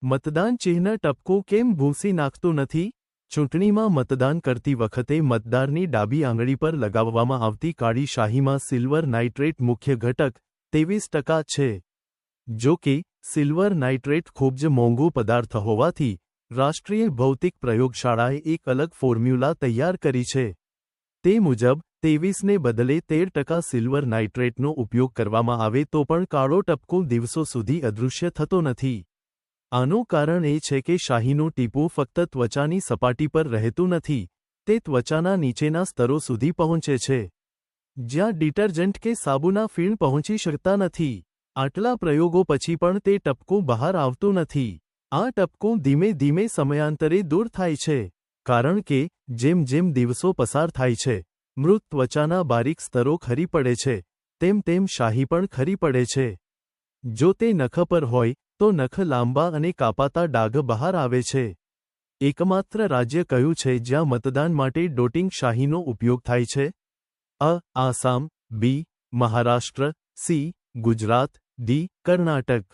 મતદાન ચિહ્ન ટપકું કેમ ભૂંસી નાખતું નથી? ચૂંટણીમાં મતદાન કરતી વખતે મતદારની ડાબી આંગળી પર લગાવવામાં આવતી કાળી શાહીમાં સિલ્વર નાઇટ્રેટ મુખ્ય ઘટક 23% છે. જો કે, સિલ્વર નાઇટ્રેટ ખૂબ જ મોંઘું પદાર્થ હોવાથી રાષ્ટ્રીય ભૌતિક પ્રયોગશાળાએ એક અલગ ફોર્મ્યુલા તૈયાર કરી છે. તે મુજબ 23ને બદલે 13% સિલ્વર નાઇટ્રેટનો ઉપયોગ કરવામાં આવે તો પણ કાળો ટપકું દિવસો સુધી અદૃશ્ય થતો નથી. આનું કારણ એ છે કે શાહીનું ટીપું ફક્ત ત્વચાની સપાટી પર રહેતું નથી, તે ત્વચાના નીચેના સ્તરો સુધી પહોંચે છે, જ્યાં ડિટર્જન્ટ કે સાબુના ફીણ પહોંચી શકતા નથી. આટલા પ્રયોગો પછી પણ તે ટપકું બહાર આવતું નથી. આ ટપકું ધીમે ધીમે સમયાંતરે દૂર થાય છે, કારણ કે જેમ જેમ દિવસો પસાર થાય છે, મૃત ત્વચાના બારીક સ્તરો ખરી પડે છે, તેમ તેમ શાહી પણ ખરી પડે છે. જો તે નખ પર હોય, તો નખ લાંબા અને કાપાતા ડાઘ બહાર આવે છે. એકમાત્ર રાજ્ય કયું છે જ્યાં મતદાન માટે ડોટિંગ શાહીનો ઉપયોગ થાય છે? અ. આસામ, બી. મહારાષ્ટ્ર, સી. ગુજરાત, ડી. કર્ણાટક.